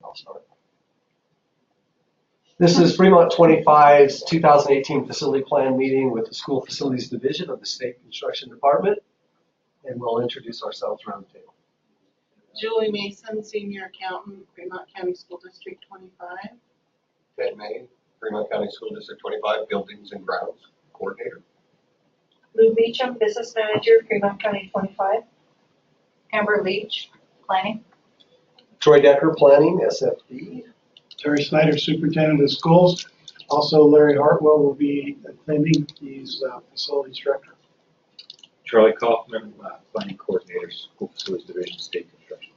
I'll start. This is Fremont 25's 2018 Facility Plan meeting with the School Facilities Division of the State Construction Department, and we'll introduce ourselves around the table. Julie Mason, Senior Accountant, Fremont County School District 25. Ted May, Fremont County School District 25, Buildings and Grounds Coordinator. Lou Beecham, Business Manager, Fremont County 25. Amber Leach, Planning. Troy Decker, Planning, SFD. Terry Snyder, Superintendent of Schools. Also, Larry Hartwell will be attending. He's Facilities Director. Charlie Kaufman, Planning Coordinator, School Facilities Division, State Construction.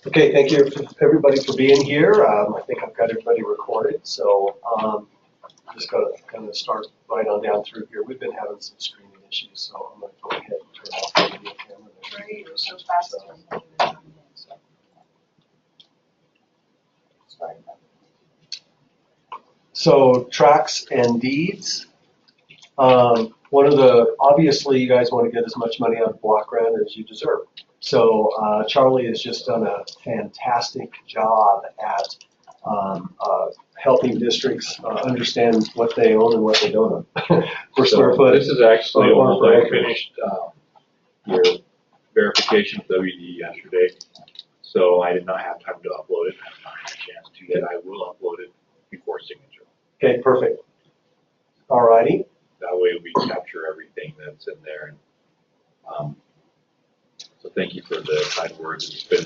Okay, thank you everybody for being here. I think I've got everybody recorded, so I'm just going to kind of start right on down through here. We've been having some streaming issues, so I'm going to go ahead and turn off the video camera. Right, you're so fast. So tracks and deeds. One of the, obviously you guys want to get as much money out of block grant as you deserve. So Charlie has just done a fantastic job at helping districts understand what they own and what they don't own for square foot. This is actually old. I finished your verification of WD yesterday, so I did not have time to upload it. I have not had a chance to yet. I will upload it before signature. Okay, perfect. All righty. That way we capture everything that's in there. And, so thank you for the kind words. It's been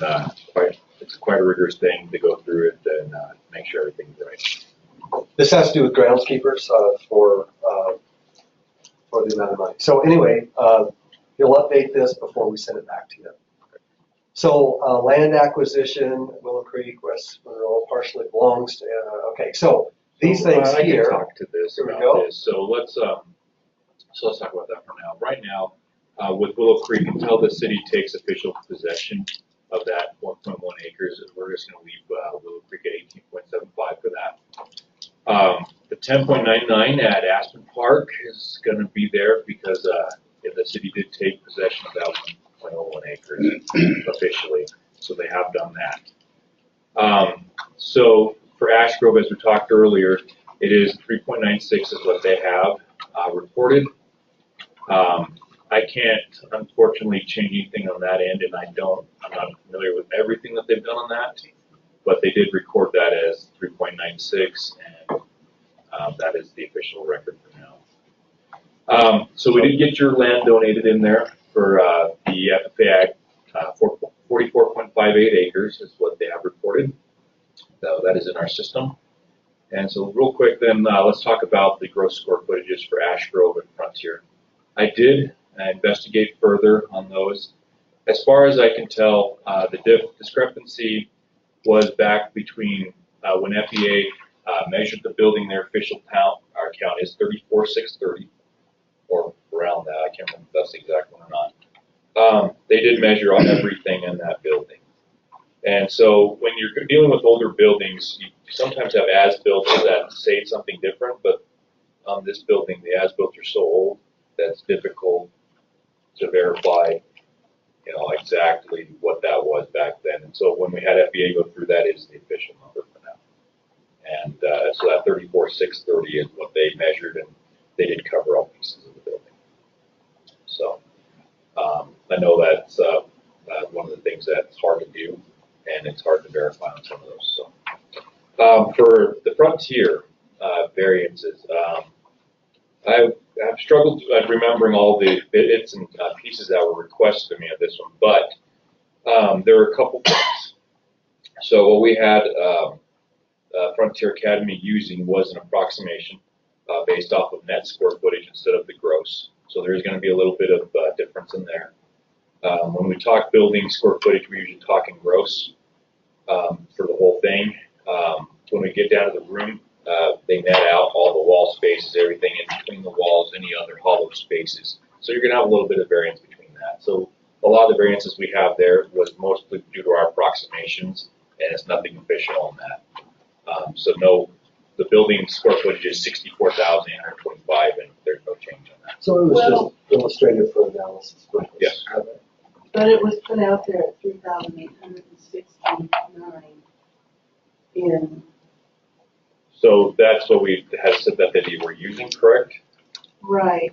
quite a rigorous thing to go through it and make sure everything's right. This has to do with groundskeepers for the amount of money. So anyway, you'll update this before we send it back to you. So land acquisition, Willow Creek, West Monroe, partially belongs to. Okay, so these things I here. can talk to this about this. So let's talk about that for now. Right now, with Willow Creek, until the city takes official possession of that 1.1 acres, we're just going to leave Willow Creek at 18.75 for that. The 10.99 at Aspen Park is going to be there because if the city did take possession of that 1.01 acres officially, so they have done that. So for Ash Grove, as we talked earlier, it is 3.96 is what they have reported. I can't, unfortunately, change anything on that end, and I'm not familiar with everything that they've done on that, but they did record that as 3.96, and that is the official record for now. So we did get your land donated in there for the FFA Ag, 44.58 acres is what they have reported. So that is in our system. And so real quick then, let's talk about the gross square footages for Ash Grove and Frontier. I did investigate further on those. As far as I can tell, the discrepancy was back between when FEA measured the building, their official count, our count is 34,630, or around that. I can't remember if that's the exact one or not. They did measure on everything in that building. And so when you're dealing with older buildings, you sometimes have as-built that say something different, but on this building, the as-built are so old that it's difficult to verify, exactly what that was back then. And so when we had FEA go through, that is the official number for now. And so that 34,630 is what they measured, and they did cover all pieces of the building. So I know that's one of the things that's hard to do, and it's hard to verify on some of those. So for the Frontier variances, I've struggled remembering all the bits and pieces that were requested of me on this one, but there were a couple things. So what we had Frontier Academy using was an approximation based off of net square footage instead of the gross. So there's going to be a little bit of difference in there. When we talk building square footage, we're usually talking gross for the whole thing. When we get down to the room, they net out all the wall spaces, everything in between the walls, any other hollow spaces. So you're going to have a little bit of variance between that. So a lot of the variances we have there was mostly due to our approximations, and it's nothing official on that. So no, the building square footage is 64,825, and there's no change on that. So it was just illustrated for analysis purposes. Yes. But it was put out there at 3,860 in, So that's what we had said that they were using, correct? right.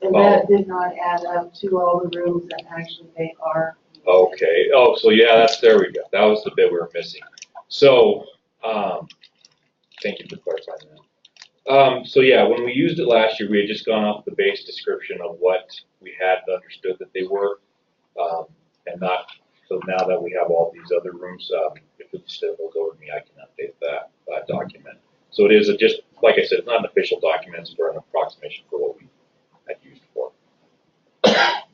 And that did not add up to all the rooms that actually they are. Okay, oh, so yeah, there we go. That was the bit we were missing. So, thank you for clarifying that. So yeah, when we used it last year, we had just gone off the base description of what we had understood that they were. And not, so now that we have all these other rooms, if it's still will go with me, I can update that document. So it is just, like I said, it's not an official document, it's for an approximation for what we had used for.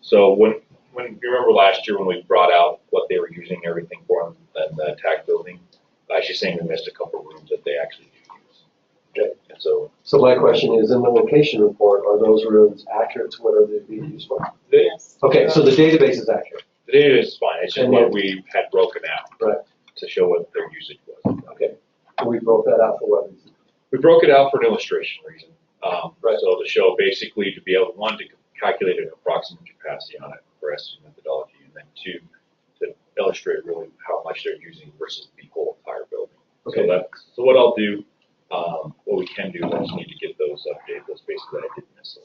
So when you remember last year when we brought out what they were using everything for in the attack building, she's saying we missed a couple of rooms that they actually do use. Okay. And so So my question is, in the location report, are those rooms accurate to what are they being used for? Yes. Okay, so the database is accurate. the data is fine, it's just And what then- we had broken out. Right. To show what their usage was. Okay. We broke that out for what reason? We broke it out for an illustration reason. Right. So to show basically to be able, one, to calculate an approximate capacity on it for estimate methodology, and then two, to illustrate really how much they're using versus the whole entire building. Okay. So what I'll do, what we can do, I just need to get those updated, those spaces that I didn't miss.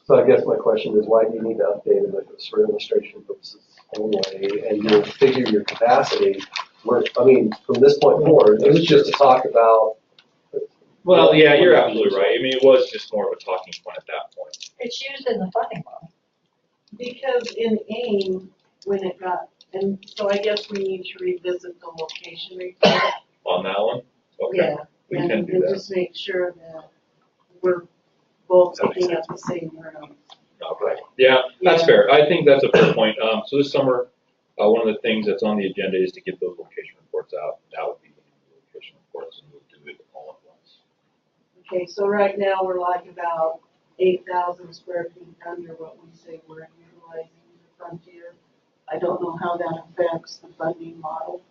So I guess my question is, why do you need to update it if it's for illustration purposes only, and you figure your capacity? From this point forward, it was just to talk about. Well, yeah, you're absolutely right. I mean, it was just more of a talking point at that point. It's used in the funding model. Because in AIM, when it got, and so I guess we need to revisit the location report. On that one? Okay. Yeah, We and can do and that. just make sure that we're both looking at the same room. Okay. Yeah, that's Yeah. fair. I think that's a fair point. So this summer, one of the things that's on the agenda is to get those location reports out. That would be the location reports, and we'll do it all at once. Okay, so right now, we're like about 8,000 square feet under what we say we're utilizing the Frontier. I don't know how that affects the funding model.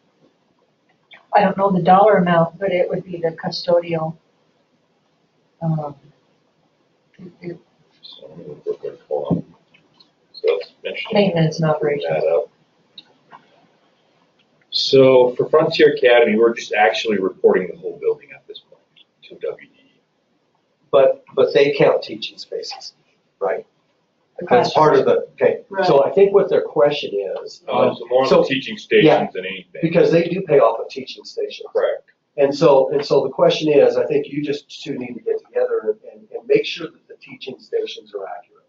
I don't know the dollar amount, but it would be the custodial. It- So I'm gonna look at, hold on. So it's interesting. Maintenance and operations. That up. So for Frontier Academy, we're just actually reporting the whole building at this point to WD. But they count teaching spaces, right? the That's classroom. part of the, okay. So Right. I think what their question is, So more on so- the teaching stations than anything. because they do pay off of teaching stations. Correct. And so the question is, I think you just two need to get together and make sure that the teaching stations are accurate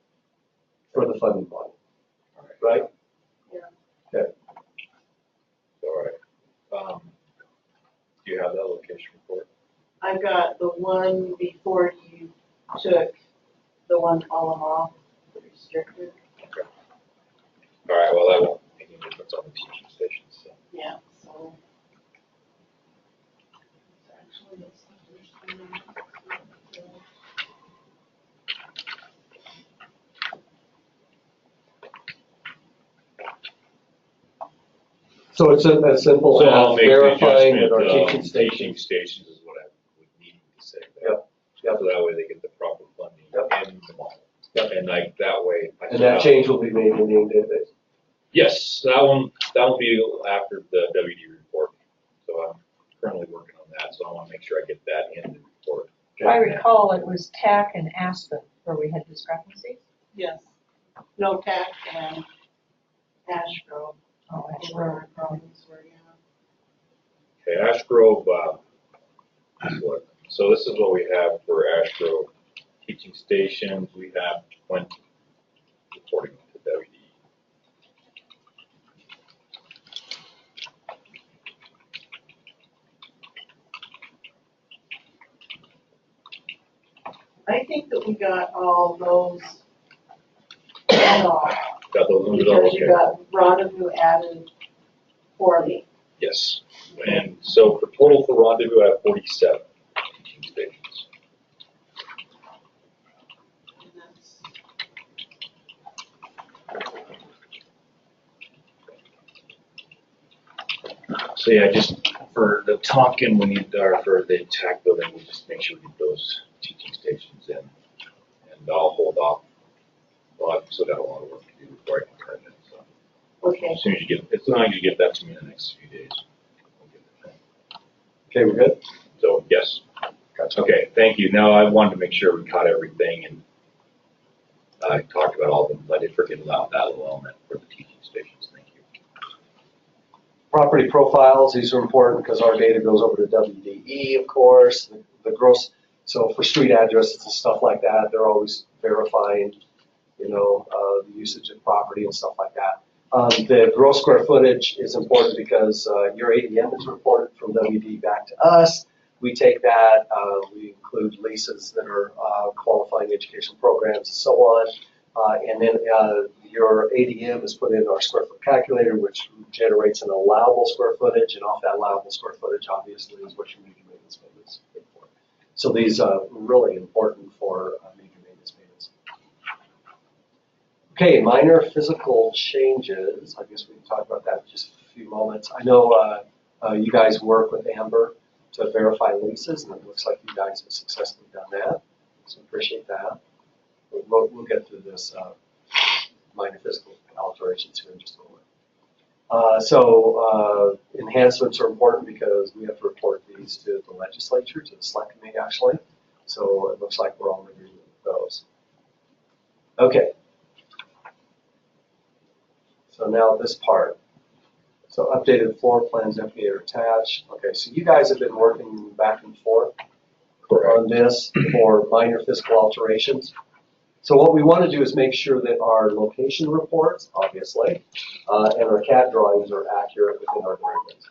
for the funding model, All right. right? All right. Do you have that location report? I've got the one before you took the one column off, the restricted. Okay. All right, well, that won't make any difference on the teaching stations, so. Yeah, so. Actually, it's the first one. So it's as simple So I'll as make the verifying that our adjustment, teaching teaching stations. stations is what I would need to say there. Yep, yep. So that way they get the proper funding Yep. in the model. Yep. And like that way. I And still that have- change will be made in the database. Yes, that will be after the WD report. So I'm currently working on that, so I want to make sure I get that in the report. If I recall, it was TAC and Aspen where we had discrepancies. Yes, no tax and Ash Grove, Oh, where our problems were, yeah. Okay, Ash Grove, is what, so this is what we have for Ash Grove teaching stations. We have 20 according to WD. I think that we got all those cut off, Got those numbers all because you okay? got Rendezvous added 40. Yes. And so for total for Rendezvous, I have 47 teaching stations. And that's, So yeah, just for the Tonkin, we need, or for the attack building, we just make sure we get those teaching stations in. And I'll hold off. Well, I've still got a lot of work to do before I can turn it, so. okay, As soon as you get that to me in the next few days. we'll get it done. Okay, we're good? So, yes. Gotcha. Okay, thank you. Now, I wanted to make sure we caught everything, and I talked about all of them. I did forget about that little element for the teaching stations. Thank you. Property profiles, these are important because our data goes over to WDE, of course. The gross, so for street addresses and stuff like that, they're always verifying, the usage of property and stuff like that. The gross square footage is important because your ADM is reported from WD back to us. We take that, we include leases that are qualifying education programs and so on. And then your ADM is put in our square foot calculator, which generates an allowable square footage, and off that allowable square footage, obviously, is what your major maintenance payments are for. So these are really important for major maintenance payments. Okay, minor physical changes. I guess we can talk about that in just a few moments. I know you guys work with Amber to verify leases, and it looks like you guys have successfully done that. So appreciate that. We'll get through this minor physical alterations here in just a moment. So enhancements are important because we have to report these to the legislature, to the select committee actually. So it looks like we're all in agreement with those. Okay. So now this part. So updated floor plans, FDA are attached. Okay, so you guys have been working back and forth on this for minor physical alterations. So what we want to do is make sure that our location reports, obviously, and our CAD drawings are accurate within our agreement.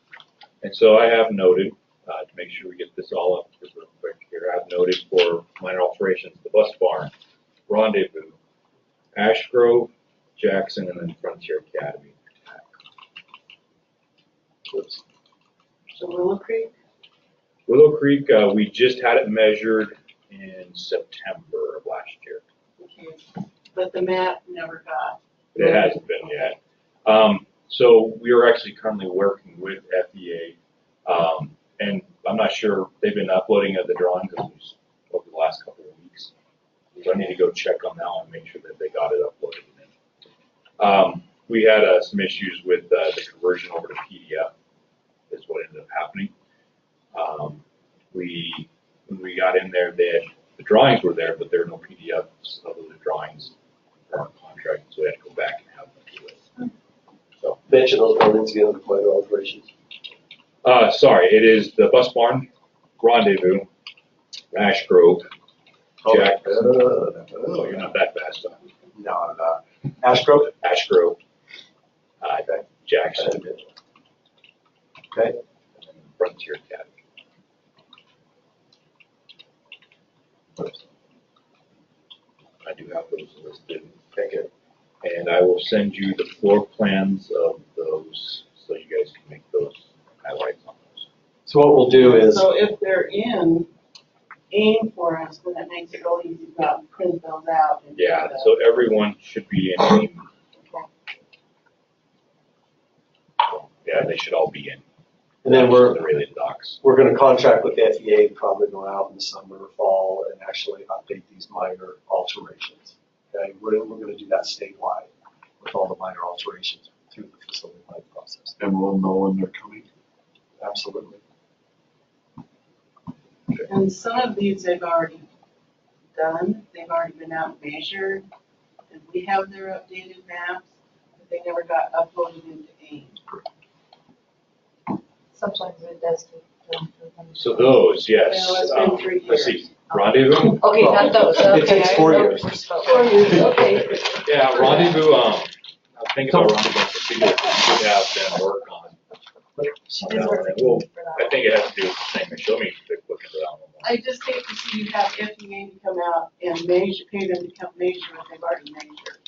And so I have noted, to make sure we get this all up just real quick here, I've noted for minor alterations, the bus barn, Rendezvous, Ash Grove, Jackson, and then Frontier Academy. Oops. So Willow Creek? Willow Creek, we just had it measured in September of last year. Okay. But the map never got. It hasn't been yet. So we are actually currently working with FEA, and I'm not sure they've been uploading the drawings over the last couple of weeks. So I need to go check on that one and make sure that they got it uploaded. We had some issues with the conversion over to PDF. Is what ended up happening. When we got in there, the drawings were there, but there were no PDFs of the drawings for our contract, so we had to go back and have them do it. So, Mention those buildings again with minor alterations. sorry, it is the bus barn, Rendezvous, Ash Grove, Jack. Oh, you're not that fast, huh? No, I'm not. Ash Grove? Ash Grove, Okay. Jackson, Okay. and then Frontier Academy. I do have those listed. Okay, good. And I will send you the floor plans of those, so you guys can make those highlights on those. So what we'll do is, So if they're in AIM for us, then that makes it real easy to go out and print those out. And Yeah, do so everyone should be in. Okay. Yeah, they should all be in. and then The related docs. we're going to contract with the FEA to probably go out in the summer or fall and actually update these minor alterations. Okay, we're going to do that statewide with all the minor alterations through the facility planning process. And we'll know when they're coming. Absolutely. And some of these they've already done, they've already been out and measured, and we have their updated maps, but they never got uploaded into AIM. Sometimes it does take. So those, yes. Well, it's been 3 Let's years. see, Rendezvous? Okay, not those, okay. It takes 4 years. 4 years, okay. Yeah, Rendezvous, I'm thinking about Rendezvous, to see what we should have them work on. She Yeah, does work well, for I that. think it has to do with the same issue. Let me look into that one more. I just hate to see you have FEA to come out and measure, pay them to come measure what they've already measured.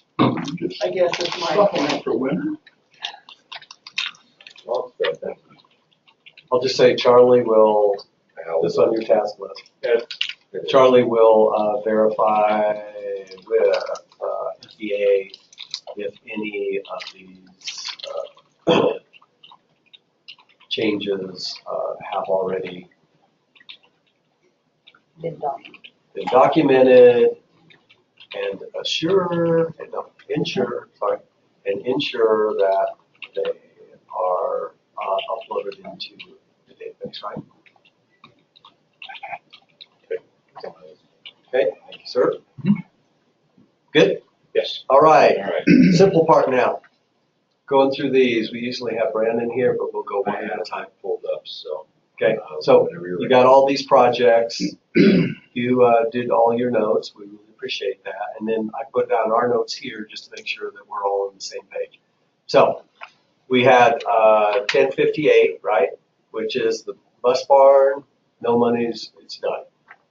Just I guess that's my point. for winter. Well, it's good, thank you. I'll just say Charlie will, this on your task list. Charlie will verify with FEA if any of these changes have already Been done. been documented and ensure that they are uploaded into the database, right? Sir? Good? Yes. All right. All right. Simple part now. Going through these, we usually have Brandon here, but we'll go I one at a have time. pulled up, so. Okay, so whenever you're you ready. got all these projects. You did all your notes. We really appreciate that. And then I put down our notes here just to make sure that we're all on the same page. So we had 1058, right? Which is the bus barn. No money's, it's done.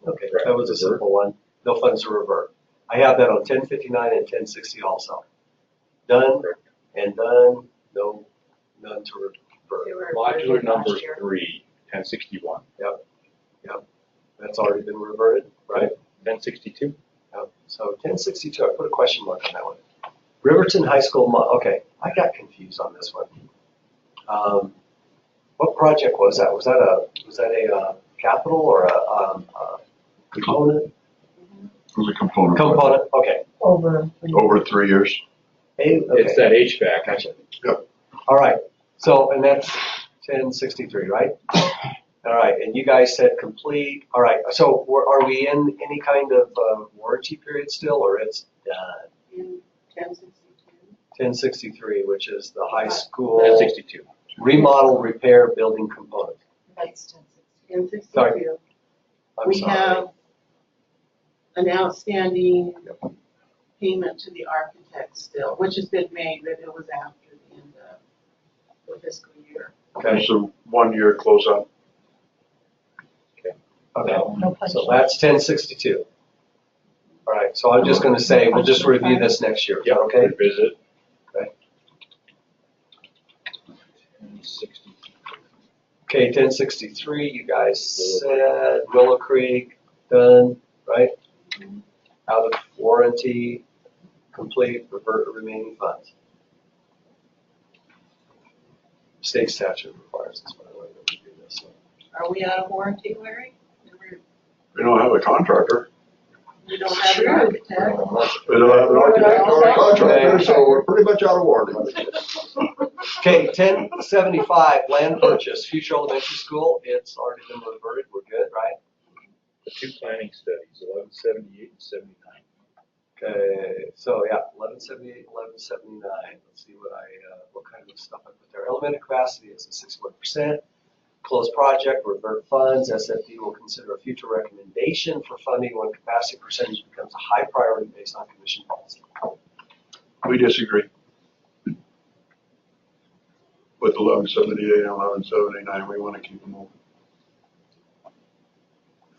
Okay, Correct. that was a simple one. No funds to revert. I have that on 1059 and 1060 also. Done and done. No, none to revert. They were Modular approved last number year. 3, 1061. That's already been reverted, right? 1062. Yep. So 1062, I put a question mark on that one. Riverton High School, okay, I got confused on this one. What project was that? Was that a capital or a component? It was a component. Component, okay. Over. Over 3 years. Okay. It's that HVAC. Gotcha. Yep. All right, so, and that's 1063, right? All right, and you guys said complete. All right, so are we in any kind of warranty period still, or it's done? In 1062. 1063, which is the high school 1062. remodel, repair, building component. That's 1062. Sorry. I'm We sorry. have an outstanding payment to the architect still, which has been made, but it was after the end of the fiscal year. Okay, It's a 1-year closeout. okay. No punch. So that's 1062. All right, so I'm just going to say, we'll just review this next year. Is that okay? Revisit. Okay. 1060. Okay, 1063, you guys said Willow Creek, done, right? Out of warranty, complete, revert remaining funds. State statute requires this, by the way, that we do this. So. Are we out of warranty, Larry? We don't have a contractor. We don't have an architect. We don't have an architect or a contractor, so we're pretty much out of warranty. Okay, 1075, land purchase, future elementary school, it's already been reverted, we're good, right? The 2 planning studies, 1178 and 79. Okay, so yeah, 1178, 1179, let's see what kind of stuff I put there. Elementary capacity is a 61%. Closed project, revert funds, SFD will consider a future recommendation for funding when capacity percentage becomes a high priority based on commission policy. We disagree. With 1178 and 1179, we want to keep them open.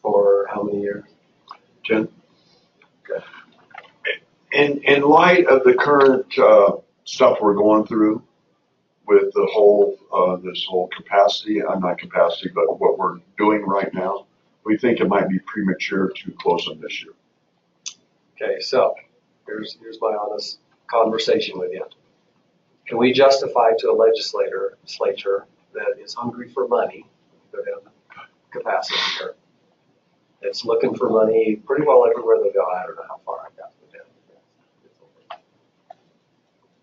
For how many years? 10. Okay. In light of the current stuff we're going through with the whole, this whole capacity, not capacity, but what we're doing right now, we think it might be premature to close them this year. Okay, so here's my honest conversation with you. Can we justify to a legislature that is hungry for money, go down the capacity here, that's looking for money pretty well everywhere they go? I don't know how far I got to down.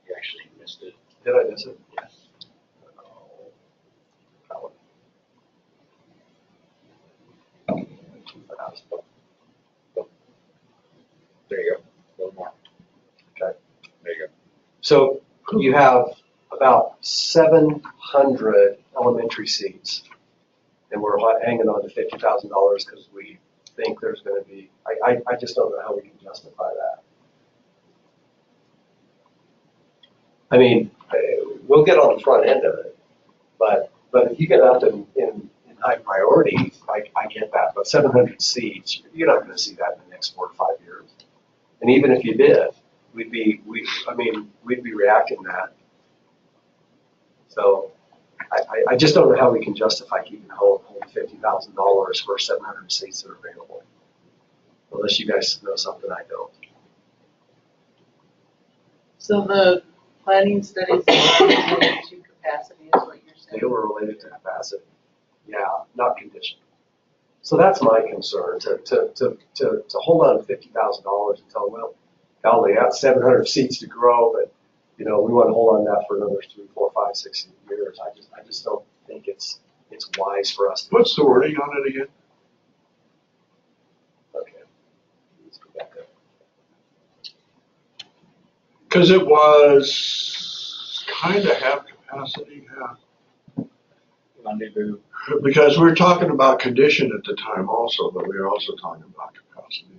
You actually missed it. Did I miss it? Yes. There you go. A little more. Okay. There you go. So you have about 700 elementary seats, and we're hanging on to $50,000 because we think there's going to be, I just don't know how we can justify that. I mean, we'll get on the front end of it, but if you get up in high priority, I get that. But 700 seats, you're not going to see that in the next 4 to 5 years. And even if you did, we'd be reacting to that. So I just don't know how we can justify keeping hold $50,000 for 700 seats that are available, unless you guys know something I don't. So the planning studies are related to capacity is what you're saying? They were related to capacity. Yeah, not condition. So that's my concern, to hold on to $50,000 and tell them, well, golly, that's 700 seats to grow, but we want to hold on to that for another 3, 4, 5, 6 years. I just don't think it's wise for us to. What's the wording on it again? Okay. Let's go back Because it was kind of half capacity, half. Rendezvous. Because we were talking about condition at the time also, but we were also talking about capacity.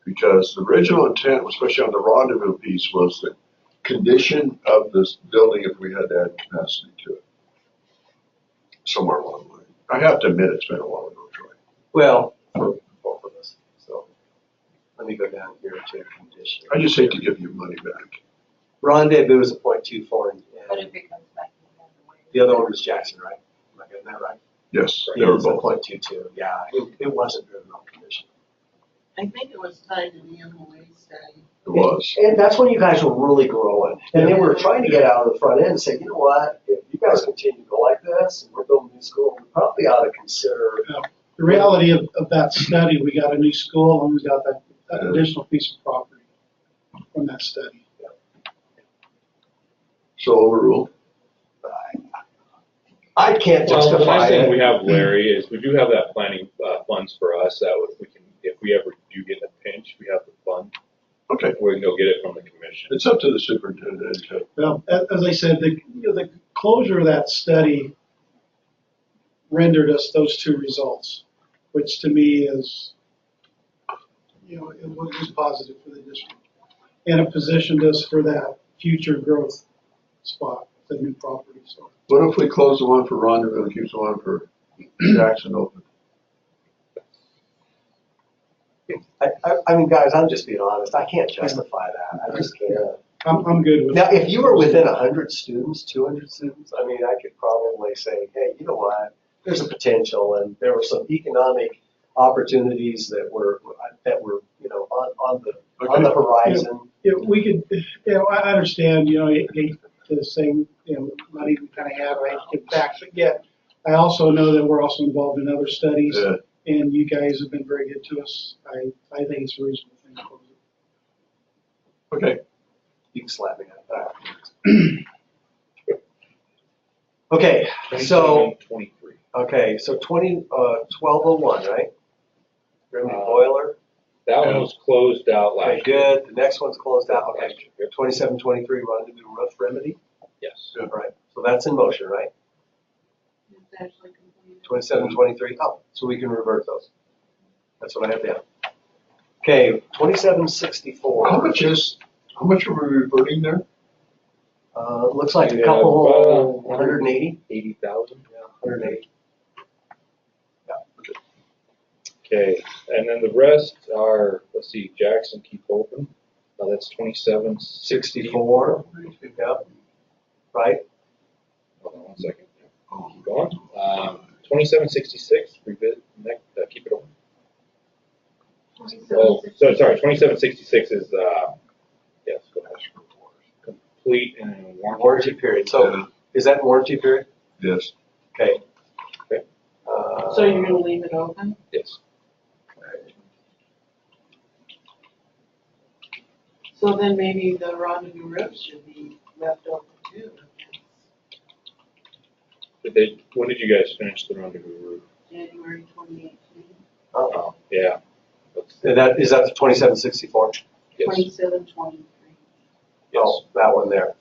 Because the original intent, especially on the rendezvous piece, was the condition of this building if we had to add capacity to it. Somewhere along the way. I have to admit, it's been a while ago, Troy. Well, for both of us, so let me go down here to condition. I just hate to give you money back. Rendezvous is a .24, and But it becomes back in the way. the other one was Jackson, right? Am I getting that right? Yes, they It were was a both. .22, yeah, it wasn't driven on condition. I think it was tied to the MOA study. It was. And that's when you guys were really growing. And then we were trying to get out of the front end and say, you know what, if you guys continue to go like this, and we're building a new school, we probably ought to consider. The reality of that study, we got a new school and we got that additional piece of property from that study. So overruled. I can't Well, the justify nice thing we it. have, Larry, is we do have that planning, funds for us, that if we can, if we ever do get in a pinch, we have the fund. Okay. We can go get it from the commission. It's up to the superintendent to. Well, as I said, the closure of that study rendered us those two results, which to me is, it was positive for the district. And it positioned us for that future growth spot, the new property, so. What if we close the one for Rendezvous and keep the one for Jackson open? I mean, guys, I'm just being honest, I can't justify that, I just can't. I'm good with Now, it. if you were within 100 students, 200 students, I mean, I could probably say, hey, you know what, there's a potential, and there were some economic opportunities that were, on the horizon. We could, I understand, the same, money we kind of have, I get back, but yet, I also know that we're also involved in other studies, Yeah. and you guys have been very good to us. I think it's a reasonable thing to close it. Okay. You can slap me at that. Okay, so, 23. okay, so 1201, right? Remedy boiler, That one was closed out okay, last year. good, the next one's closed out, okay. Last year. 2723 rendezvous roof remedy, Yes. all right, so that's in motion, right? It's actually completed. 2723, oh, so we can revert those. That's what I have down. Okay, 2764. How much are we reverting there? Looks like a Yeah, couple, about 180. 80,000. Yeah, 180. Okay, and then the rest are, let's see, Jackson keep open. That's 2764. 64, yep, right? Hold on one second. Keep going. 2766, revisit, keep it open. Oh, so sorry, 2766 is, yes, go ahead. Complete and warranty. Warranty period, so is that warranty period? Yes. Okay. Okay. So you're gonna leave it open? Yes. So then maybe the rendezvous roof should be left open too. When did you guys finish the rendezvous roof? January 2018. Oh, Yeah. is that the 2764? Yes. 2723. Oh, that one there.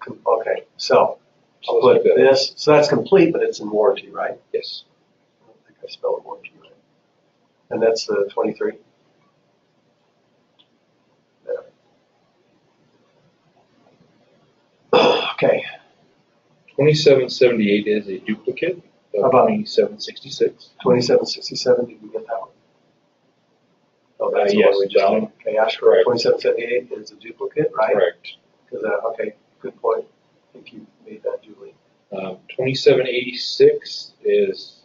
Okay, so So I'll it's put like that. this, so that's complete, but it's in warranty, right? Yes. I don't think I spelled warranty right. And that's the 23? There. Okay, 2778 is a duplicate How of about- 2766. 2767, did we get that one? Oh, that's the Yes, one we just that did. one. Okay, Ashford, Correct. 2778 is a duplicate, right? Correct. Okay, good point. I think you made that, Julie. 2786 is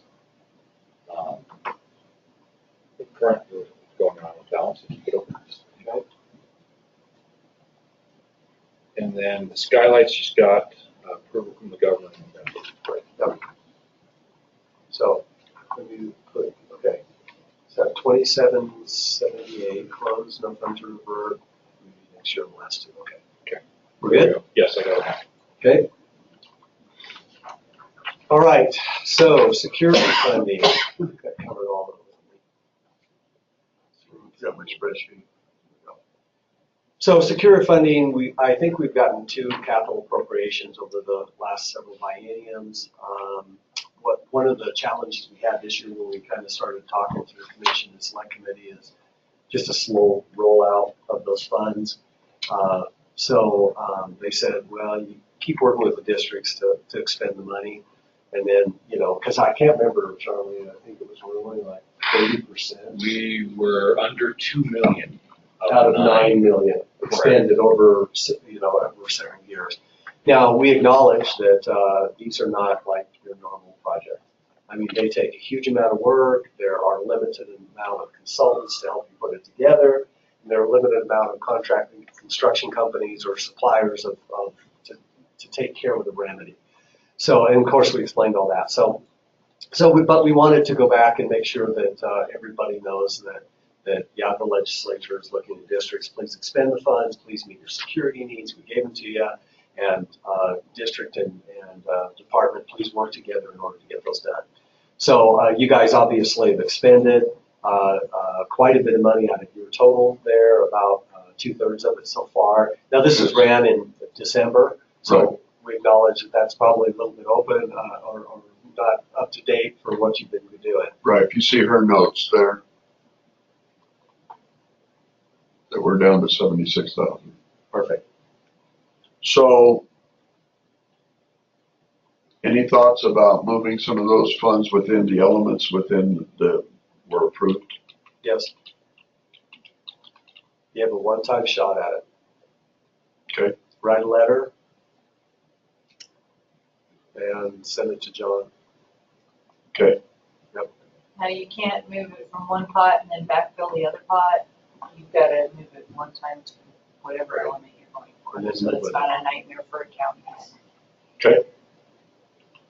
the current roof going on with balance. Keep it open. Okay. And then the skylights just got approval from the government. Right. Yep. So, when you put, okay, so 2778 closed, no funds to revert. We need to make sure the last two, okay. Okay. We're good? Yes, I got it. Okay. All right, so security funding, that covered all of them. Got my spreadsheet. So secure funding, I think we've gotten 2 capital appropriations over the last several bienniums. One of the challenges we had this year when we kind of started talking through the commission and select committee is just a slow rollout of those funds. So they said, well, you keep working with the districts to expend the money. And then, because I can't remember, Charlie, I think it was really like 30%. We were under 2 million. Out of 9 million expended over, over 7 years. Now, we acknowledge that these are not like your normal project. I mean, they take a huge amount of work. There are limited amount of consultants to help you put it together. And there are limited amount of contracting construction companies or suppliers to take care of the remedy. So, and of course, we explained all that. But we wanted to go back and make sure that everybody knows that the legislature is looking at districts. Please expend the funds. Please meet your security needs. We gave them to you. And district and department, please work together in order to get those done. So you guys obviously have expended quite a bit of money out of your total there, about 2/3 of it so far. Now this was ran in December, so Right. we acknowledge that that's probably a little bit open or not up to date for what you've been doing. Right, if you see her notes there, that we're down to 76,000. Perfect. So, any thoughts about moving some of those funds within the elements within were approved? Yes. You have a one-time shot at it. Okay. Write a letter and send it to John. Okay, Now, you can't move it from one pot and then backfill the other pot. You've got to move it one time to whatever element you're going for. And then So move it's it. not a nightmare for accountants. okay.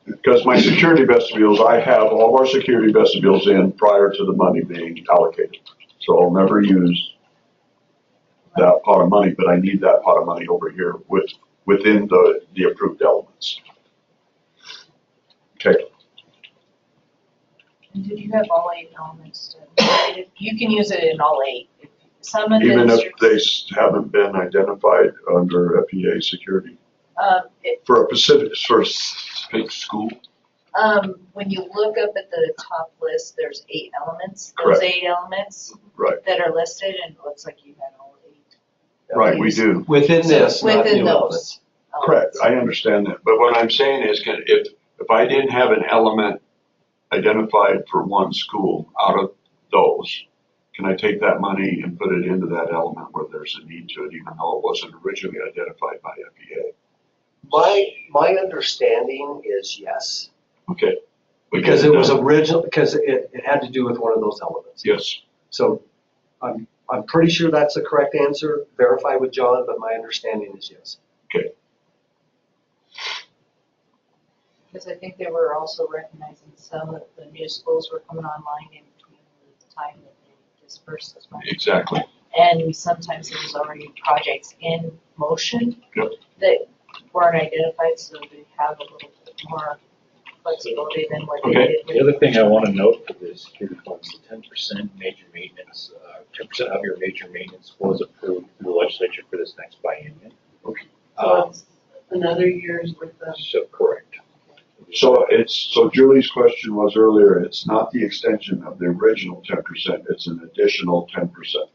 Because my security vestibules, I have all of our security vestibules in prior to the money being allocated. So I'll never use that pot of money, but I need that pot of money over here within the approved elements. Okay, And did you have all 8 elements? You can use it in all 8. Some of even if the, they haven't been identified under FEA security it, for a specific school. when you look up at the top list, there's 8 elements. Correct. Those 8 elements Right, that are listed, and it looks like you had all 8. right, we do. Within this, not Within new those. elements. Correct, I understand that, but what I'm saying is, if I didn't have an element identified for one school out of those, can I take that money and put it into that element where there's a need to it, even though it wasn't originally identified by FEA? My understanding is yes, Okay. because it was original, because it had to do with one of those elements. Yes, So I'm pretty sure that's the correct answer. Verify with John, but my understanding is yes. okay, Because I think they were also recognizing some of the new schools were coming online in between the time that they dispersed this money. exactly. And sometimes there was already projects in motion Yep. that weren't identified, so they have a little bit more flexibility than what they Okay. did. The other thing I want to note for this security funds, the 10% major maintenance, 10% of your major maintenance was approved through the legislature for this next biennium. Okay. So it's another year's worth of. So correct. So Julie's question was earlier, it's not the extension of the original 10%, it's an additional 10%.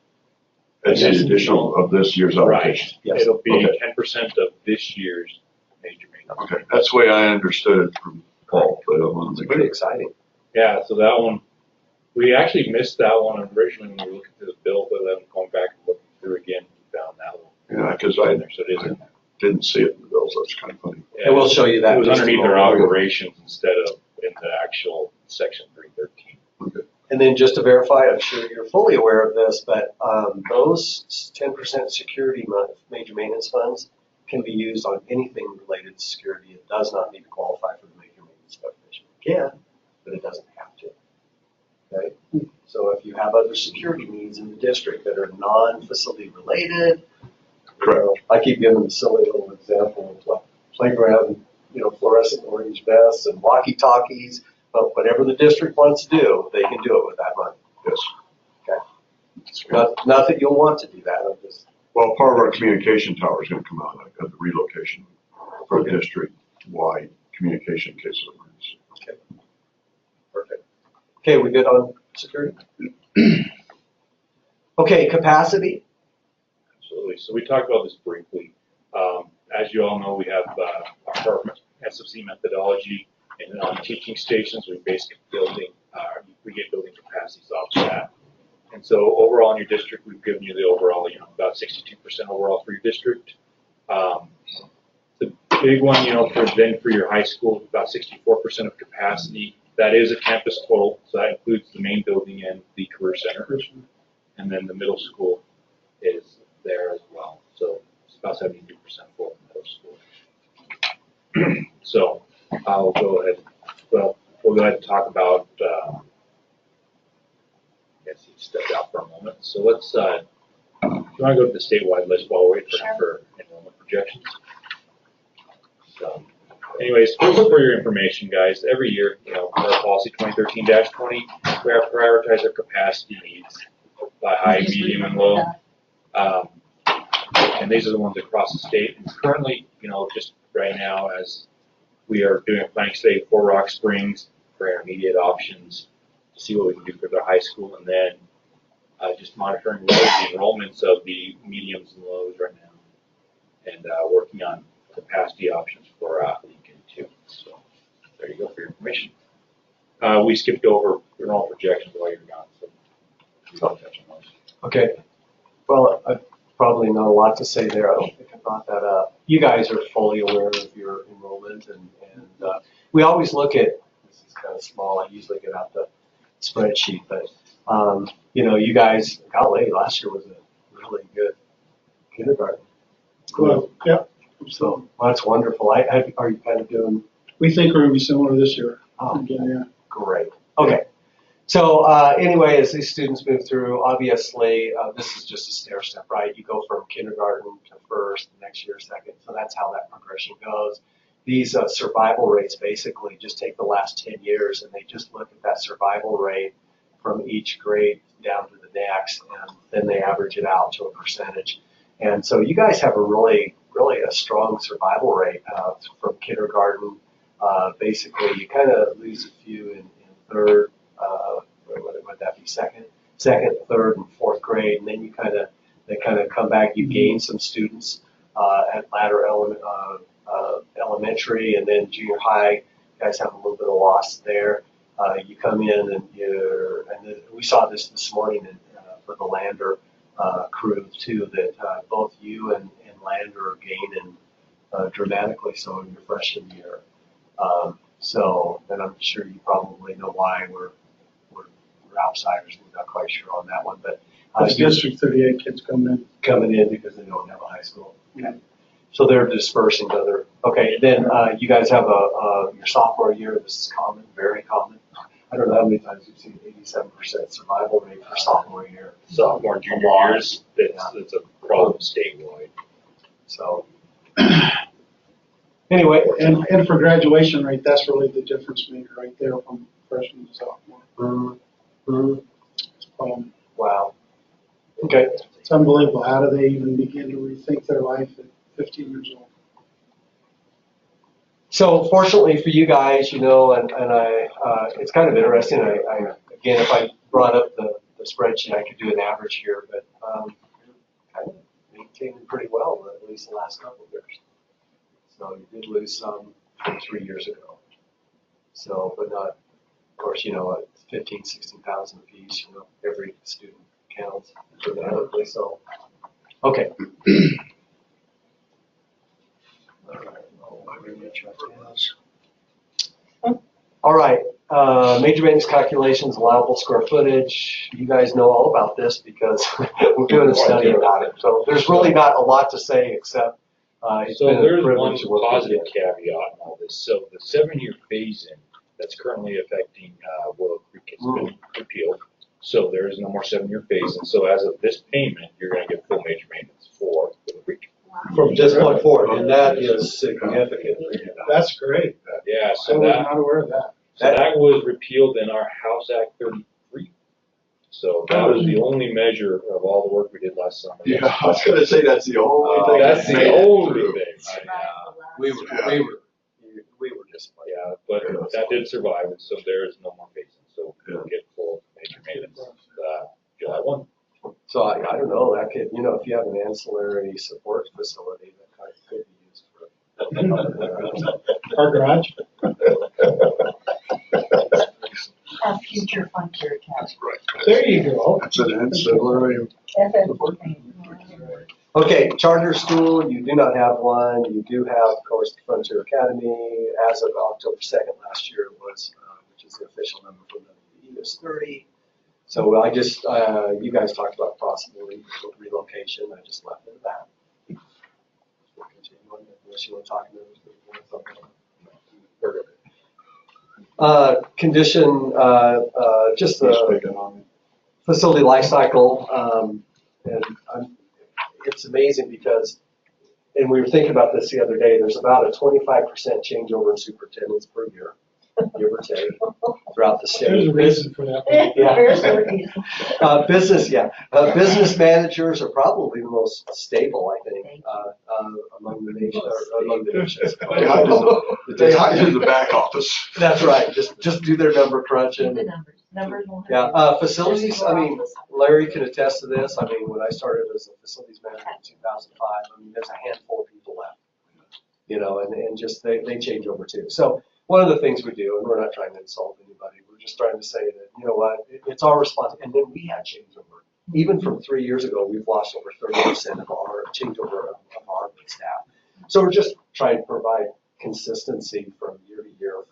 It's Yes. the additional of this year's allocation. Yes. It'll be Okay. 10% of this year's major maintenance. Okay, that's the way I understood it from Paul, but I want It's to make pretty sure. exciting. Yeah, so that one, we actually missed that one originally when we were looking through the bill, but then going back and looking through again, we found that one. Yeah, because in I there, so it is in there. didn't see it in the bills, that's kind of funny. And we'll show you that. It was just underneath a their moment. operations instead of in the actual section 313. And then just to verify, I'm sure you're fully aware of this, but those 10% security major maintenance funds can be used on anything related to security. It does not need to qualify for the major maintenance definition. It can, but it doesn't have to. Okay? So if you have other security needs in the district that are non-facility related, Correct. I keep giving the silly little example of like playground, fluorescent orange vests and walkie-talkies. But whatever the district wants to do, they can do it with that money. Yes. Okay. Not that you'll want to do that. I'm just Well, part of our communication tower is gonna come out of the relocation for district-wide communication in case of emergency. Perfect. Okay, we good on security? Okay, capacity. Absolutely. So we talked about this briefly. As you all know, we have our SFC methodology, and on teaching stations, we basically we get building capacities off of that. And so overall in your district, we've given you the overall, about 62% overall for your district. The big one, for your high school, about 64% of capacity. That is a campus total, so that includes the main building and the career center. And then the middle school is there as well. So it's about 72% full in the middle school. So I'll go ahead. Well, we'll go ahead and talk about. I guess he stepped out for a moment. So let's. Do you want to go to the statewide list while we wait for enrollment projections? So, anyways, for your information, guys, every year, our policy 2013-20, we have to prioritize our capacity needs by high, medium, and low. And these are the ones across the state. And currently, just right now, as we are doing a planning study for Rock Springs for intermediate options to see what we can do for their high school, and then just monitoring the enrollments of the mediums and lows right now, and working on capacity options for Lincoln too. So there you go for your information. We skipped over enrollment projections while you're gone, so we don't touch on those. Okay. Well, I probably not a lot to say there. I don't think I brought that up. You guys are fully aware of your enrollment, and we always look at, this is kind of small, I usually get out the spreadsheet, but, you guys, golly, last year was a really good kindergarten. Well, yeah. So, well, that's wonderful. Are you kind of doing? We think we're gonna be similar this year. Oh, Again, yeah. great. Okay. So anyway, as these students move through, obviously, this is just a stair step, right? You go from kindergarten to first, next year, second. So that's how that progression goes. These survival rates basically just take the last 10 years and they just look at that survival rate from each grade down to the next, and then they average it out to a percentage. And so you guys have a really a strong survival rate from kindergarten. Basically, you kind of lose a few in third, would that be second, third, and fourth grade, and then they kind of come back. You gain some students at latter elementary, and then junior high. You guys have a little bit of loss there. You come in and we saw this morning for the Lander crew too, that both you and Lander are gaining dramatically so in your freshman year. So, and I'm sure you probably know why we're outsiders. We're not quite sure on that one, but This district, 38 kids coming in because they don't have a high school. Yeah. So they're dispersing to other. Okay, then you guys have your sophomore year. This is common, very common. I don't know how many times you've seen 87% survival rate for sophomore year. Sophomore and junior years, it's a problem statewide. So anyway, and for graduation rate, that's really the difference maker right there from freshman to sophomore. Wow. Okay. It's unbelievable. How do they even begin to rethink their life at 15 years old? So fortunately for you guys, and I, it's kind of interesting. I again, if I brought up the spreadsheet, I could do an average here, but you're kind of maintaining pretty well, at least the last couple of years. So you did lose some from 3 years ago. So, but not, of course, 15, 16,000 apiece, every student counts dramatically. So, okay. All right, major maintenance calculations, allowable square footage. You guys know all about this because we're doing a study about it. So there's really not a lot to say except it's So been a there's one privilege to work with positive you. caveat in all this. So the 7-year phase-in that's currently affecting Willow Creek has been repealed. So there is no more 7-year phase-in. So as of this payment, you're going to get full major maintenance for Willow Creek. From this point forward, and that is significant. That's great. Yeah, I so was that not aware of that. was repealed in our House Act 33. So that was the only measure of all the work we did last summer. Yeah, I was gonna say that's the only thing. That's that the made it only through. thing. We were, Yeah. we were just. Yeah, but that did survive, and so there is no more pacing. So we'll get full major maintenance, July 1. So I don't know, that could, you know, if you have an ancillary support facility, that kind of could be used for. Our garage. A future frontier task. There you go. It's an ancillary. Okay, charter school, you do not have one. You do have, of course, the Frontier Academy. As of October 2nd last year, it was, which is the official number for the is 30. So I just, you guys talked about possible relocation. I just left it at that. We'll continue on, unless you want to talk about it. Condition, just the facility life cycle, and it's amazing because, and we were thinking about this the other day, there's about a 25% changeover in superintendents per year, give or take, throughout the state. There's a reason for that. Yeah. There's a reason. Business managers are probably the most stable, I think, among the nation, or among the nations. They hide in the back office. That's right, just do their number crunching. The numbers. Numbers won't. Yeah, facilities, I mean, Larry can attest to this. I mean, when I started as a facilities manager in 2005, I mean, there's a handful of people left, you know, and just they change over too. So one of the things we do, and we're not trying to insult anybody, we're just trying to say that, you know what, it's our responsibility. And then we had changeover. Even from 3 years ago, we've lost over 30% of our changeover of our staff. So we're just trying to provide consistency from year to year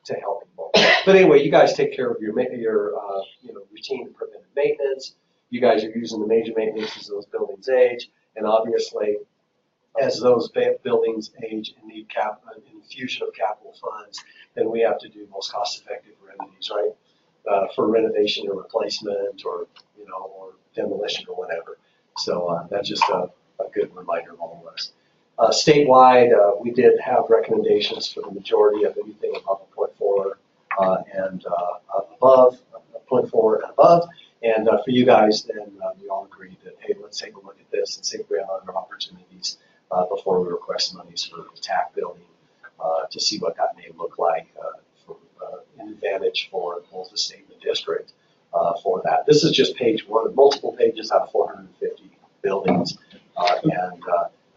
to help people. But anyway, you guys take care of your routine and preventive maintenance. You guys are using the major maintenance as those buildings age, and obviously, as those buildings age and need an infusion of capital funds, then we have to do most cost-effective remedies, right? For renovation or replacement, or or demolition or whatever. So that's just a good reminder of all of us. Statewide, we did have recommendations for the majority of anything above a 0.4 and above, 0.4 and above. And for you guys, then we all agreed that, hey, let's take a look at this and see if we have other opportunities before we request monies for the TAC building to see what that may look like for an advantage for both the state and the district for that. This is just page one, multiple pages out of 450 buildings. And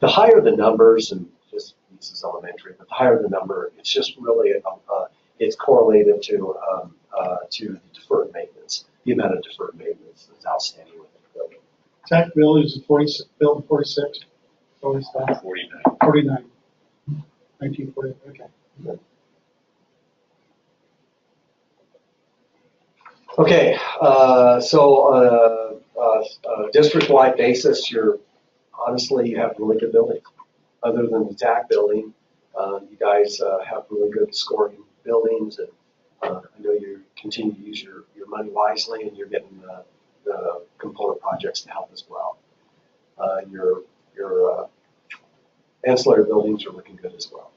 the higher the numbers, and just this is elementary, but the higher the number, it's just really it's correlated to the deferred maintenance. The amount of deferred maintenance is outstanding with the building. TAC building is 46, built in 46, 45, 49, 1940, okay. Okay, so on a district-wide basis, honestly, you have really good buildings. Other than the TAC building, you guys have really good scoring buildings, and I know you continue to use your money wisely, and you're getting the component projects to help as well. Your ancillary buildings are looking good as well.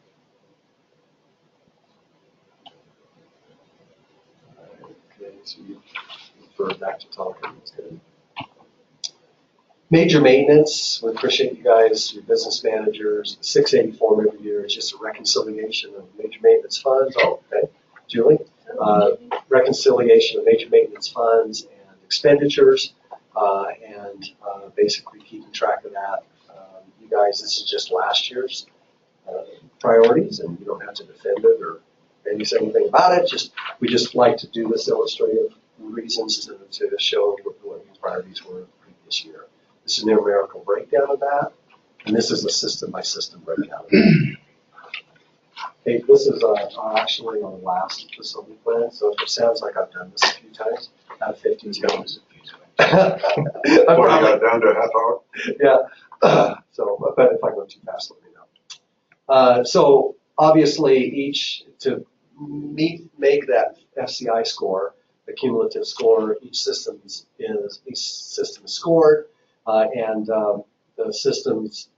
Okay, so you refer back to talking. That's good. Major maintenance, we appreciate you guys, your business managers, 684 every year. It's just a reconciliation of major maintenance funds. Oh, okay, Julie. Reconciliation of major maintenance funds and expenditures, and basically keeping track of that. You guys, this is just last year's priorities, and you don't have to defend it or maybe say anything about it. We just like to do this illustrative reasons to show what your priorities were the previous year. This is a numerical breakdown of that, and this is a system-by-system breakdown. Hey, this is actually on the last facility plan, so it sounds like I've done this a few times. Out of 52 times. What, you got down to a half hour? Yeah. So, but if I go too fast, let me know. So obviously, to make that FCI score, the cumulative score, each system is scored, and the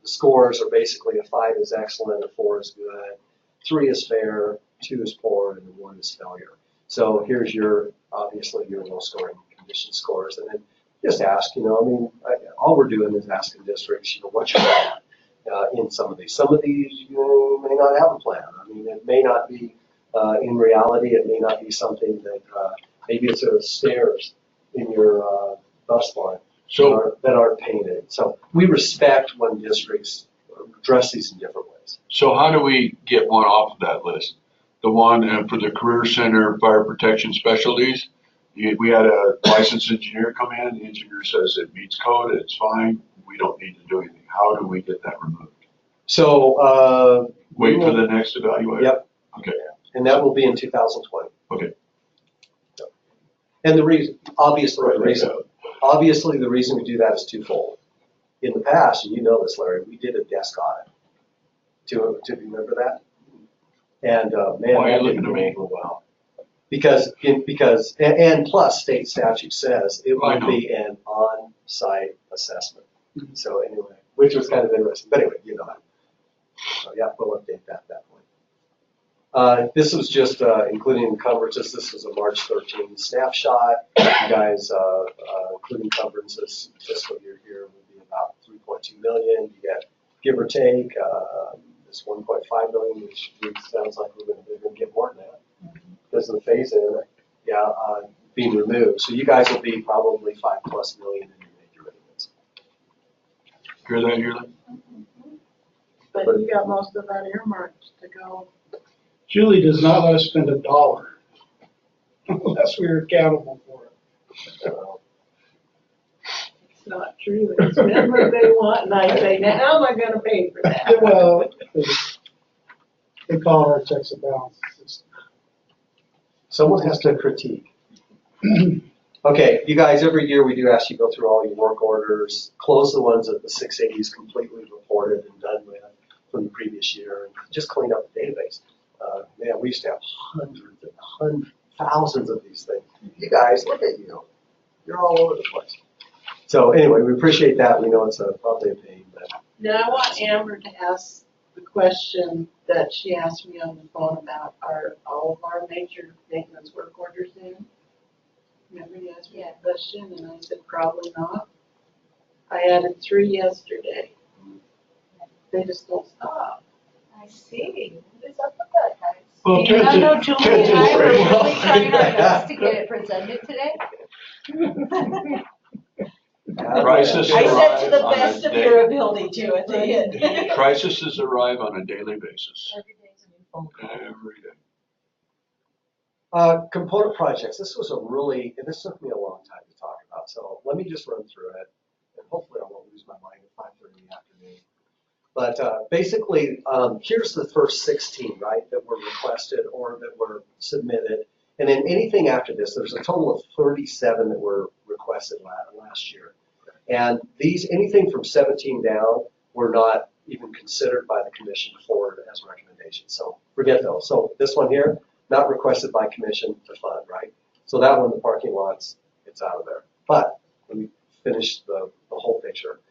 scores are basically a 5 is excellent, a 4 is good, 3 is fair, 2 is poor, and 1 is failure. So here's obviously your low scoring condition scores, and then just ask, you know, I mean, all we're doing is asking districts, you know, what's your plan in some of these. Some of these you may not have a plan. I mean, it may not be, in reality, it may not be something that, maybe it's a stairs in your bus line that aren't painted. So we respect when districts address these in different ways. So how do we get one off of that list? The one for the Career Center Fire Protection Specialties, we had a licensed engineer come in, the engineer says it meets code, it's fine, we don't need to do anything. How do we get that removed? So, Wait for the next evaluation? Yep. Okay. And that will be in 2020. Okay. And the reason, obviously, the reason we do that is twofold. In the past, and you know this, Larry, we did a desk audit. Do you remember that? And man, Why are that you looking didn't at me? go well. Because and plus state statute says it I will know. be an on-site assessment. So anyway, which was kind of interesting. But anyway, you know that. So yeah, we'll update that at that point. This was just including encumbrances. This was a March 13 snapshot. You guys, including encumbrances, fiscal year here would be about 3.2 million. You get, give or take, this 1.5 million, which sounds like we're going to get more than that because of the phase-in, being removed. So you guys will be probably 5+ million in your major revenues. Hear that, Yearly? But you got most of that earmarked to go. Julie does not let us spend a dollar unless we're accountable for it. It's not true. They spend what they want, and I say, now how am I gonna pay for that? Well, they call it our checks and balances system. Someone has to critique. Okay, you guys, every year we do ask you to go through all your work orders, close the ones that the 680 is completely reported and done with from the previous year, and just clean up the database. Man, we used to have hundreds, thousands of these things. You guys, look at you. You're all over the place. So anyway, we appreciate that. We know it's probably a pain, but. Now, I want Amber to ask the question that she asked me on the phone about, are all of our major maintenance work orders in? Remember you asked me that question, and I said, probably not. I added 3 yesterday. They just don't stop. I see. What is up with that, guys? Well, You know, Julie Trent's and I were great. really trying our best to get it presented today. Crisis I said to the arrive on a best of day- your ability to at the end. Crises arrive on a daily basis, Every day's a new phone call. every day. Component projects, this was a really, and this took me a long time to talk about, so let me just run through it, and hopefully I won't lose my mind at 5:30 in the afternoon. But basically, here's the first 16, right, that were requested or that were submitted. And then anything after this, there's a total of 37 that were requested last year. And these, anything from 17 down, were not even considered by the commission forward as recommendations. So forget those. So this one here, not requested by commission to fund, right? So that one, the parking lots, it's out of there. But let me finish the whole picture.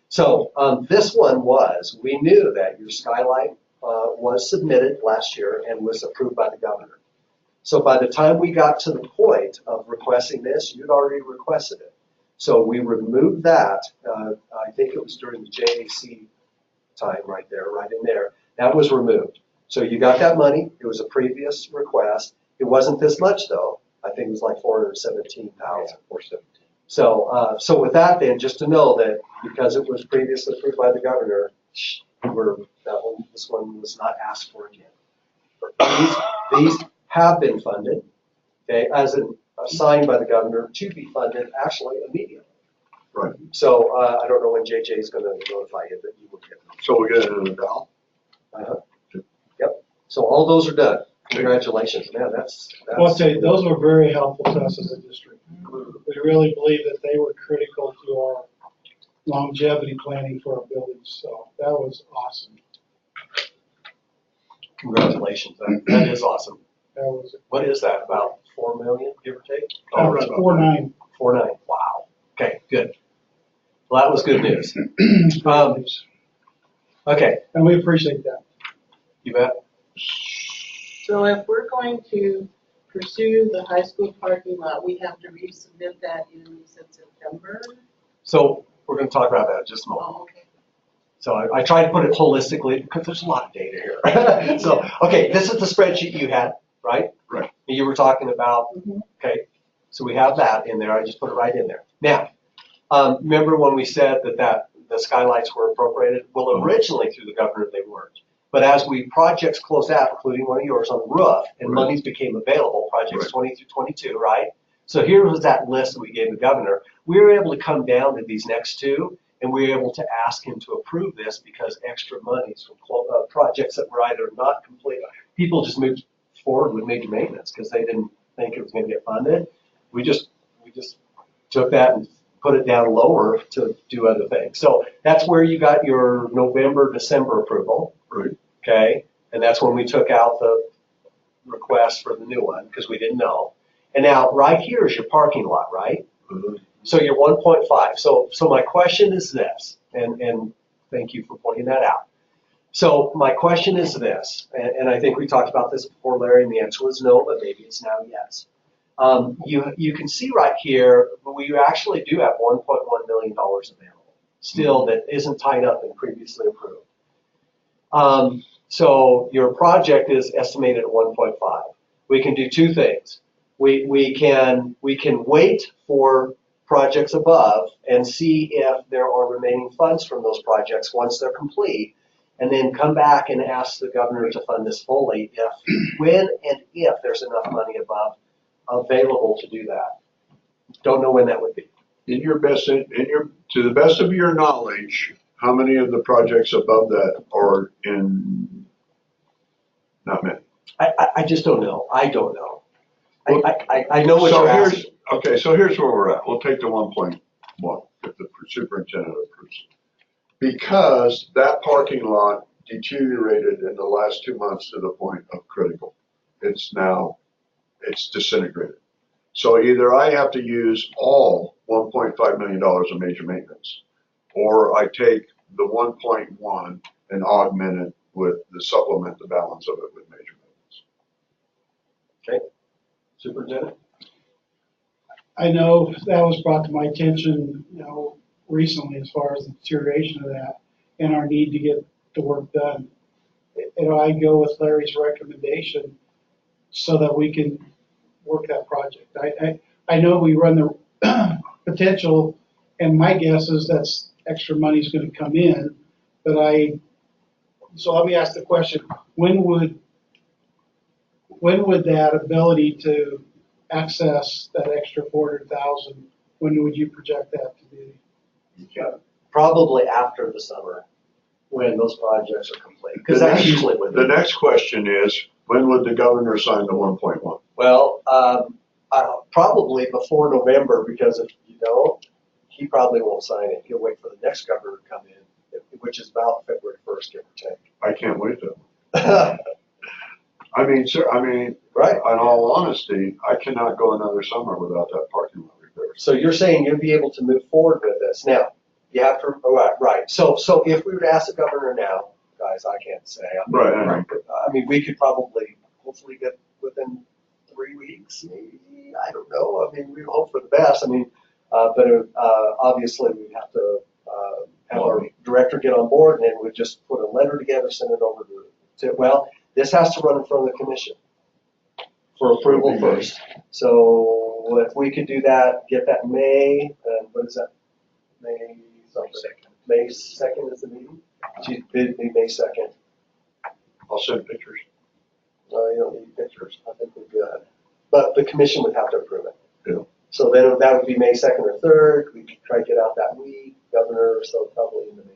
So this one was, we knew that your skylight was submitted last year and was approved by the governor. So by the time we got to the point of requesting this, you'd already requested it. So we removed that, I think it was during the JAC time right there, right in there. That was removed. So you got that money, it was a previous request. It wasn't this much though. I think it was like 417,000. So with that then, just to know that because it was previously approved by the governor, this one was not asked for again. These have been funded, okay, as assigned by the governor to be funded actually immediately. Right. So I don't know when JJ is going to notify you that you will get them. So we get it in a down? Yep. So all those are done. Congratulations, man. That's Well, I'll tell you, those were very helpful to us as a district. We really believe that they were critical to our longevity planning for our buildings, so that was awesome. Congratulations. That is awesome. That was What is that, about 4 million, give or take? about 4.9. 4.9. Wow. Okay, good. Well, that was good news. Okay, And we appreciate that. you bet. So if we're going to pursue the high school parking lot, we have to resubmit that in, you said September? So we're gonna talk about that in just a moment. Oh, okay. So I tried to put it holistically because there's a lot of data here. So, okay, this is the spreadsheet you had, right? Right. You were talking about, Mhm. okay, so we have that in there. I just put it right in there. Now, remember when we said that the skylights were appropriated? Well, originally through the governor, they weren't. But as projects closed out, including one of yours on the roof, and Right. monies became available, projects Right. 20 through 22, right? So here was that list that we gave the governor. We were able to come down to these next two, and we were able to ask him to approve this because extra monies from projects that were either not complete. People just moved forward with major maintenance because they didn't think it was going to get funded. We just took that and put it down lower to do other things. So that's where you got your November, December approval. Right. Okay, and that's when we took out the request for the new one because we didn't know. And now right here is your parking lot, right? Mhm. So you're 1.5. So my question is this, and thank you for pointing that out. So my question is this, and I think we talked about this before, Larry, and the answer was no, but maybe it's now yes. You can see right here, we actually do have $1.1 million available, still that isn't tied up and previously approved. So your project is estimated at 1.5. We can do two things. We can wait for projects above and see if there are remaining funds from those projects once they're complete, and then come back and ask the governor to fund this fully when and if there's enough money above available to do that. Don't know when that would be. To the best of your knowledge, how many of the projects above that are in, not many? I just don't know. I don't know. I know what So you're asking. Okay, so here's where we're at. We'll take the 1.1 if the superintendent approves. Because that parking lot deteriorated in the last 2 months to the point of critical. It's disintegrated. So either I have to use all $1.5 million of major maintenance, or I take the 1.1 and augment it with supplement the balance of it with major maintenance. Okay, superintendent? I know that was brought to my attention, recently as far as the deterioration of that and our need to get the work done. I go with Larry's recommendation so that we can work that project. I know we run the potential, and my guess is that's extra money's gonna come in, but so let me ask the question, when would that ability to access that extra 400,000, when would you project that to be? Probably after the summer, when those projects are complete, because that's usually when. The next question is, when would the governor sign the 1.1? Well, probably before November, because if you don't, he probably won't sign it. He'll wait for the next governor to come in, which is about February 1st, give or take. I can't wait to. I mean, sir, Right. in all honesty, I cannot go another summer without that parking lot repair. So you're saying you'll be able to move forward with this. Now, you have to, right. So if we were to ask the governor now, guys, I can't say. Right, I know. I mean, we could probably, hopefully get within 3 weeks, maybe. I don't know. I mean, we hope for the best. I mean, but obviously we'd have to have our director get on board, and then we'd just put a letter together, send it over to well, this has to run in front of the commission for approval first. So if we could do that, get that May, what is that? May something. May 2nd is the meeting? She's bid me May 2nd. I'll send pictures. No, you don't need pictures. I think we're good. But the commission would have to approve it. Yeah. So then that would be May 2nd or 3rd. We could try to get out that week, governor, so probably in the May.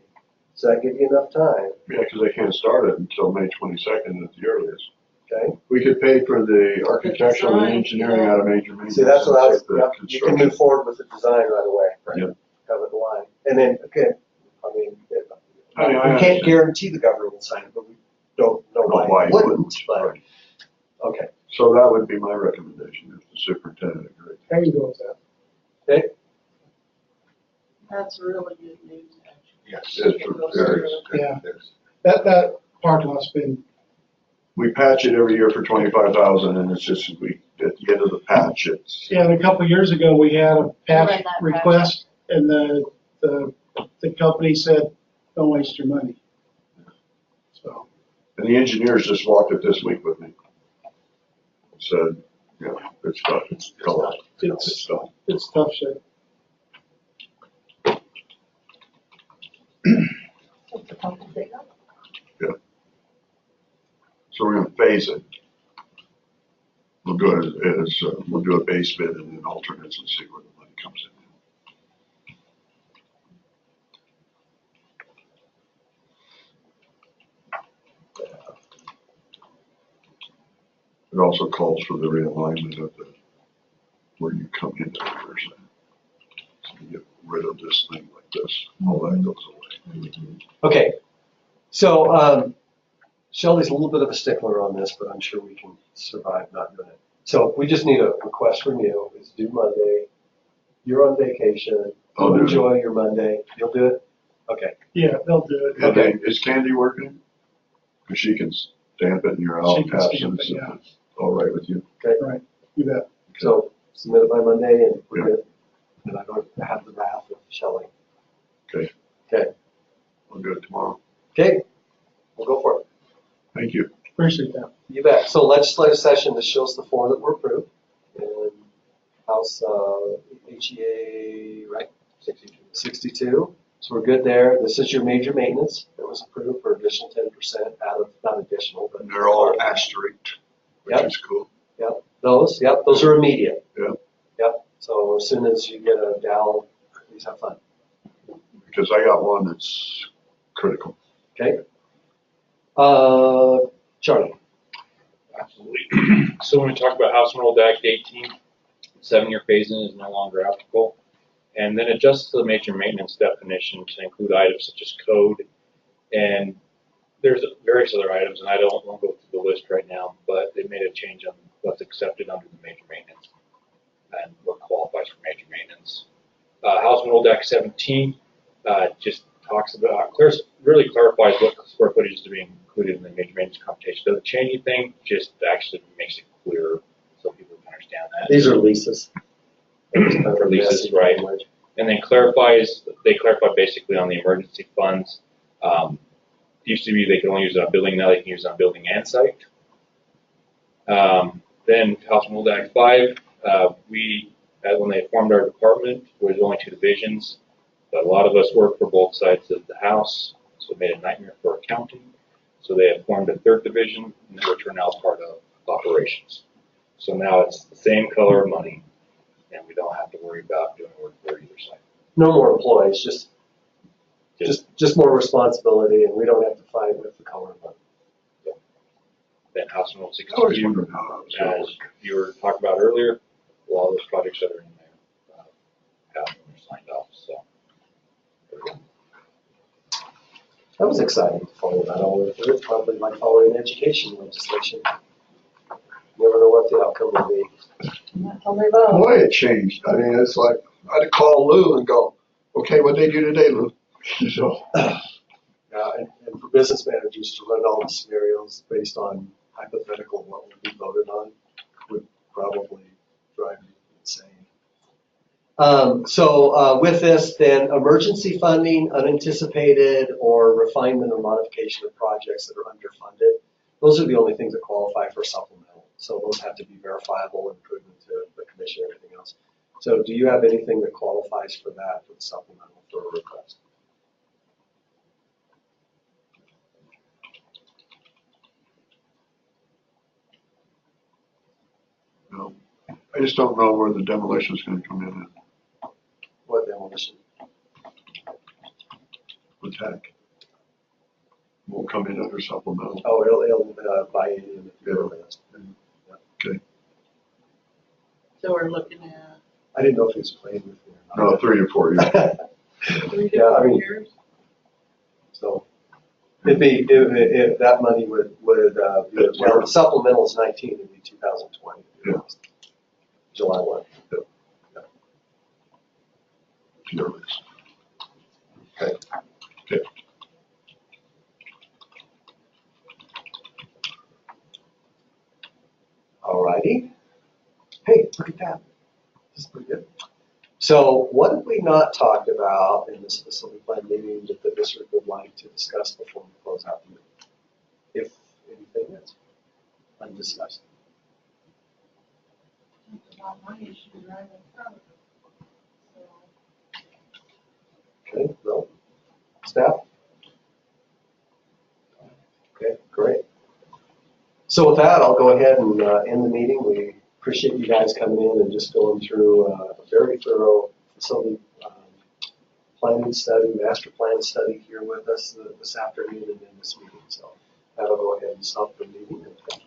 Does that give you enough time? Yeah, because they can't start it until May 22nd at the earliest. Okay? We could pay for the architectural and engineering out of major maintenance. See, that's what I was, and yeah, take the you can move construction. forward with the design right away. Yep. Cover the line. And then, okay, I mean, I we understand. can't guarantee the governor will sign it, but we don't know why he wouldn't, but, Right. okay. So that would be my recommendation if the superintendent agreed. How you go with that? Okay? That's really good news, actually. Yes. It's very, Yeah. That parking lot's been, we patch it every year for 25,000 and it's just, patch, it's, Yeah, and a couple of years ago, we had a Read patch that patch. request, and the company said, don't waste your money. So, and the engineers just walked it this week with me. Said, yeah, it's done, it's done. It's done. it's tough shit. What's the pump big up? So we're gonna phase it. We'll do it as, we'll do a base bid and then alternates and see where the money comes in. It also calls for the realignment of the, where you come into the person. So you get rid of this thing like this, all that goes away. Okay, so Shelley's a little bit of a stickler on this, but I'm sure we can survive not doing it. So we just need a request from you. It's due Monday. You're on vacation. I'll do it. Enjoy your Monday. You'll do it? Okay. Yeah, they'll do it. And then, is Candy working? Cause she can stamp it in your She can absence, stamp it, if yeah. it's all right with you. Right, you bet. So submit it by Monday and we're Yeah. good. And I don't have the wrath of Shelley. Okay. Okay. I'll do it tomorrow. Okay. We'll go for it. Thank you. Appreciate that. You bet. So legislative session, this shows the four that were approved. And House HEA, right? 62. So we're good there. This is your major maintenance that was approved for additional 10% out of, not additional, but. And they're all asterisked, which Yep. is cool. Yep, those are immediate. Yep. Yep, so as soon as you get a Dow, please have fun. Because I got one that's critical. Okay? Charlie. Absolutely. So when we talk about House and Old Act 18, 7-year phase-in is no longer applicable. And then adjusts the major maintenance definition to include items such as code. And there's various other items, and I don't want to go through the list right now, but they made a change on what's accepted under the major maintenance and what qualifies for major maintenance. House and Old Act 17 just talks about, really clarifies what square footage is to be included in the major maintenance computation. Doesn't change anything, just actually makes it clearer so people can understand that. These are leases. For leases, right. And then they clarify basically on the emergency funds. Used to be they could only use it on building, now they can use it on building and site. Then House and Old Act 5, when they formed our department, there was only 2 divisions, but a lot of us work for both sides of the house, so it made a nightmare for accounting. So they have formed a 3rd division, which are now part of operations. So now it's the same color of money, and we don't have to worry about doing work for either side. No more employees, just more responsibility, and we don't have to fight with the color of money. Then House and Old I always 62, wondered how that was going to as work. you were talking about earlier, all those projects that are in there have been signed off, so. That was exciting to follow that all the way through. It's probably like following education legislation. Never know what the outcome will be. That's how they vote. Boy, it changed. I mean, it's like, I had to call Lou and go, okay, what'd they do today, Lou? So, And for business managers to run all the scenarios based on hypothetical what would be voted on would probably drive you insane. So with this, then emergency funding, unanticipated, or refinement or modification of projects that are underfunded, those are the only things that qualify for supplemental. So those have to be verifiable and proven to the commission and everything else. So do you have anything that qualifies for that for the supplemental for a request? no. I just don't know where the demolition is going to come in at. What demolition? Attack. Won't come in under supplemental. Oh, it'll buy in the list. Okay. So we're looking at I didn't know if he was playing with me or not. No, 3 or 4 years. 3 to Yeah, I 4 mean- years. So it'd be, if that money would, well, the supplemental is 19, it'd be 2020. Yeah. July 1. Yearly. Okay. Okay. All righty. Hey, look That's pretty good. So what have we not talked about in this facility plan meeting that the district would like to discuss before we close out the meeting? If anything is undiscussed. It's about my issue right in front of it. So, Okay, no? Staff? Okay, great. So with that, I'll go ahead and end the meeting. We appreciate you guys coming in and just going through a very thorough facility planning study, master plan study here with us this afternoon and in this meeting. So that'll go ahead and stop the meeting. And thank you.